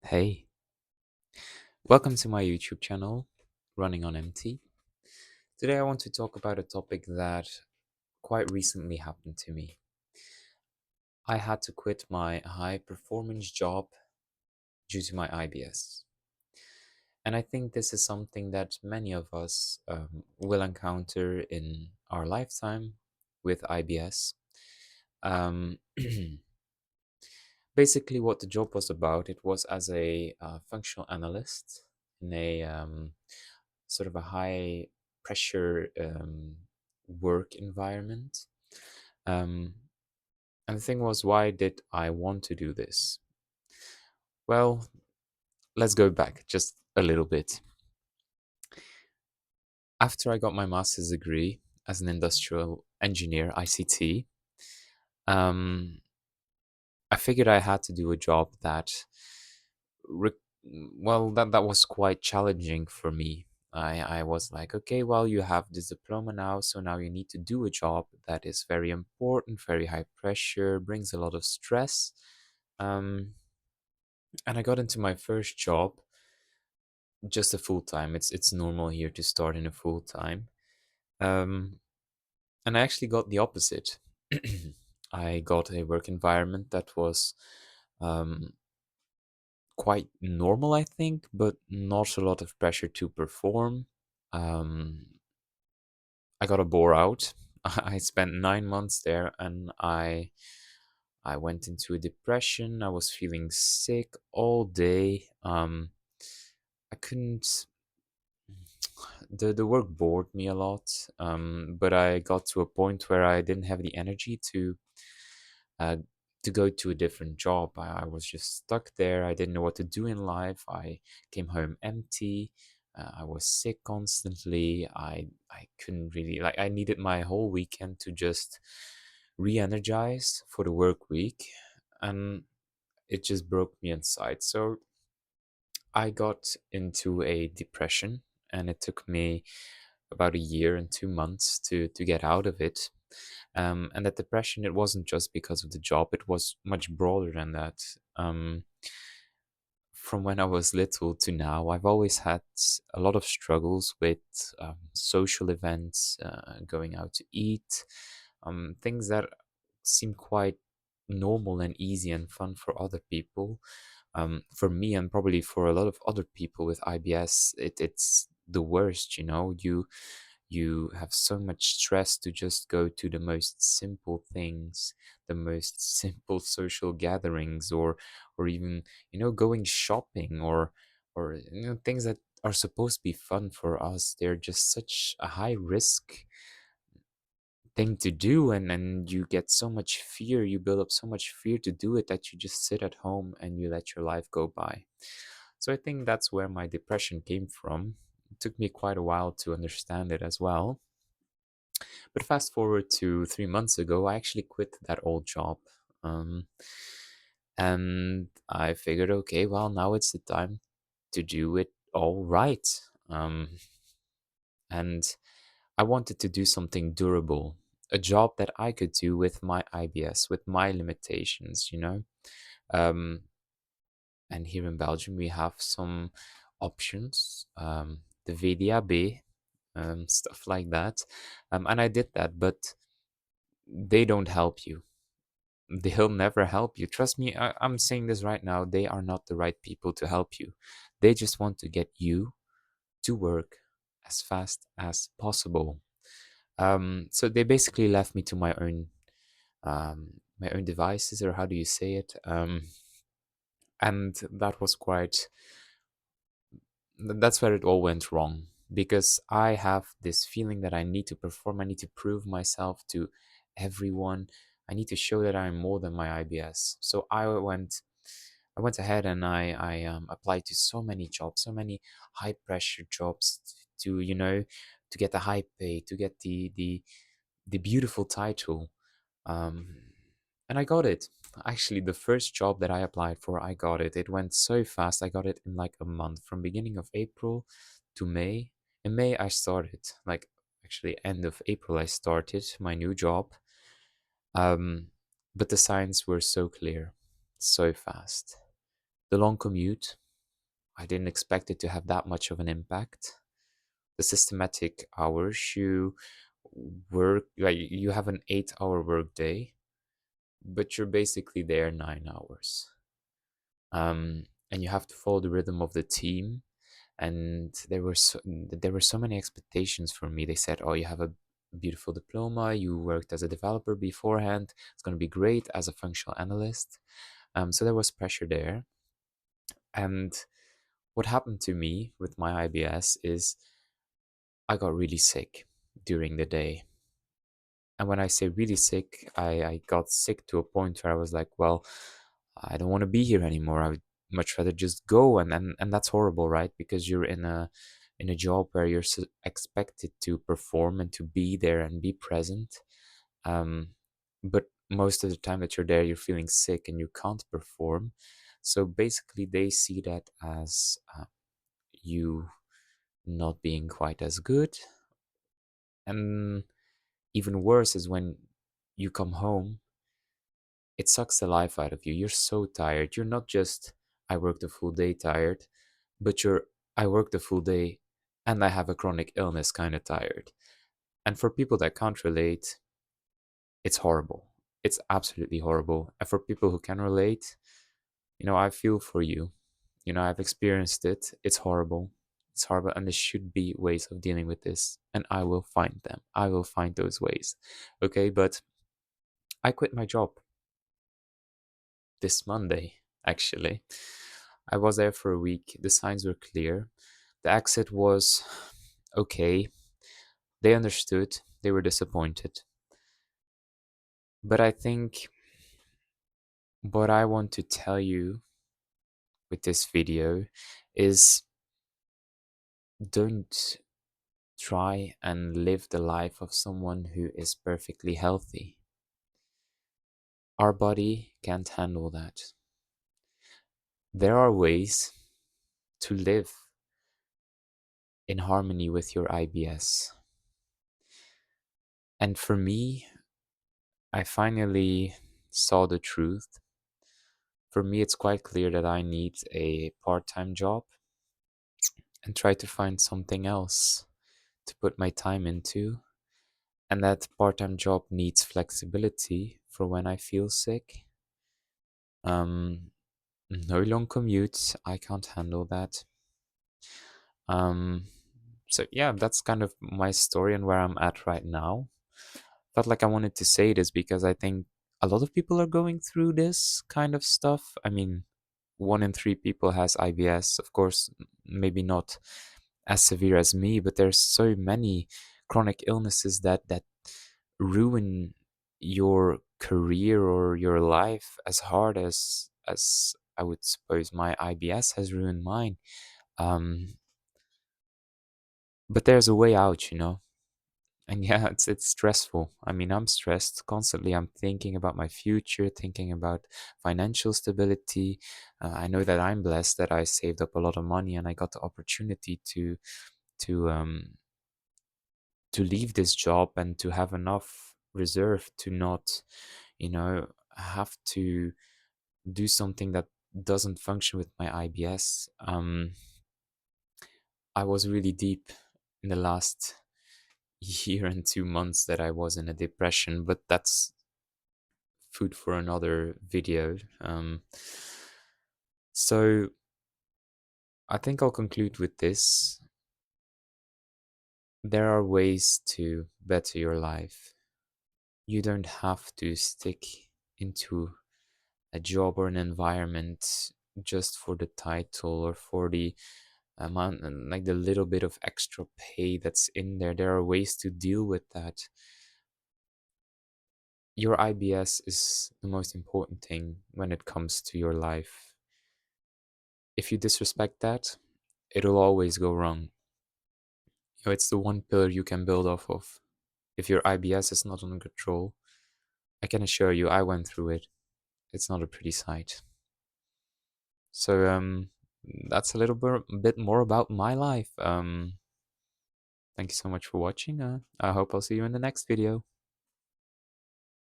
Hey, welcome to my YouTube channel, Running on Empty. Today I want to talk about a topic that quite recently happened to me. I had to quit my high performance job due to my IBS. And I think this is something that many of us will encounter in our lifetime with IBS. Um, Basically, what the job was about, it was as a functional analyst in a sort of a high pressure work environment. Um, and the thing was, why did I want to do this? Well, let's go back just a little bit. After I got my master's degree as an industrial engineer, ICT, um, I figured I had to do a job that re- that was quite challenging for me. I was like, okay, well, you have this diploma now, so now you need to do a job that is very important, very high pressure, brings a lot of stress. Um, and I got into my first job, just a full time. It's normal here to start in a full time. Um, and I actually got the opposite. I got a work environment that was um, quite normal, I think, but not a lot of pressure to perform. Um, I got a bore out. I spent 9 months there, and I went into a depression. I was feeling sick all day. I couldn't. The work bored me a lot. But I got to a point where I didn't have the energy uh, to go to a different job. I was just stuck there. I didn't know what to do in life. I came home empty. I was sick constantly. I couldn't really like. I needed my whole weekend to just re-energize for the work week, and it just broke me inside. So I got into a depression, and it took me about a year and 2 months to get out of it. And that depression, it wasn't just because of the job; it was much broader than that. From when I was little to now, I've always had a lot of struggles with social events, going out to eat, things that seem quite normal and easy and fun for other people. For me, and probably for a lot of other people with IBS, it's the worst. You have so much stress to just go to the most simple things, the most simple social gatherings, or even going shopping, or things that are supposed to be fun for us. They're just such a high risk thing to do, and you get so much fear, you build up so much fear to do it, that you just sit at home and you let your life go by. So I think that's where my depression came from. It took me quite a while to understand it as well, but fast forward to 3 months ago, I actually quit that old job. Um, and I figured, okay, well, now it's the time to do it all right. Um, and I wanted to do something durable, a job that I could do with my IBS, with my limitations. Um, and here in Belgium, we have some options, the VDAB, stuff like that. And I did that, but they don't help you. They'll never help you. Trust me, I'm saying this right now. They are not the right people to help you. They just want to get you to work as fast as possible. So they basically left me to my own devices, or how do you say it? And that was that's where it all went wrong, because I have this feeling that I need to perform, I need to prove myself to everyone. I need to show that I'm more than my IBS. So I went ahead and I applied to so many jobs, so many high pressure jobs to to get the high pay, to get the beautiful title. Um, and I got it. Actually, the first job that I applied for, I got it. It went so fast. I got it in like a month, from beginning of April to May. In May, I started. Like, actually, end of April, I started my new job. Um, but the signs were so clear, so fast. The long commute, I didn't expect it to have that much of an impact. The systematic hours you work, like you have an 8 hour work day, but you're basically there 9 hours. And you have to follow the rhythm of the team. And there were so many expectations for me. They said, "Oh, you have a beautiful diploma. You worked as a developer beforehand. It's going to be great as a functional analyst." So there was pressure there. And what happened to me with my IBS is I got really sick during the day. And when I say really sick, I got sick to a point where I was like, well, I don't want to be here anymore. I would much rather just go. And that's horrible, right? Because you're in a job where you're expected to perform and to be there and be present. Um, but most of the time that you're there, you're feeling sick and you can't perform. So basically, they see that as you not being quite as good. And even worse is when you come home, it sucks the life out of you. You're so tired. You're not just, I worked a full day tired, but you're, I worked a full day and I have a chronic illness kind of tired. And for people that can't relate, it's horrible. It's absolutely horrible. And for people who can relate, I feel for you. I've experienced it. It's horrible. It's horrible. And there should be ways of dealing with this. And I will find them. I will find those ways. Okay. But I quit my job this Monday, actually. I was there for a week. The signs were clear. The exit was okay. They understood. They were disappointed. But I think what I want to tell you with this video is don't try and live the life of someone who is perfectly healthy. Our body can't handle that. There are ways to live in harmony with your IBS. And for me, I finally saw the truth. For me, it's quite clear that I need a part time job and try to find something else to put my time into. And that part time job needs flexibility for when I feel sick. Um, no long commutes, I can't handle that. Um, so yeah, that's kind of my story and where I'm at right now. Felt like I wanted to say this because I think a lot of people are going through this kind of stuff. I mean, 1 in 3 people has IBS. Of course, maybe not as severe as me, but there's so many chronic illnesses that ruin your career or your life as hard as I would suppose my IBS has ruined mine. Um, but there's a way out. And yeah, it's stressful. I mean, I'm stressed constantly. I'm thinking about my future, thinking about financial stability. I know that I'm blessed that I saved up a lot of money and I got the opportunity to um to leave this job and to have enough reserve to not, have to do something that doesn't function with my IBS. I was really deep in the last year and 2 months that I was in a depression, but that's food for another video. So I think I'll conclude with this. There are ways to better your life. You don't have to stick into a job or an environment just for the title or for the amount and like the little bit of extra pay that's in there. There are ways to deal with that. Your IBS is the most important thing when it comes to your life. If you disrespect that, it'll always go wrong. It's the one pillar you can build off of. If your IBS is not under control, I can assure you I went through it. It's not a pretty sight. So that's a little bit more about my life. Thank you so much for watching. I hope I'll see you in the next video.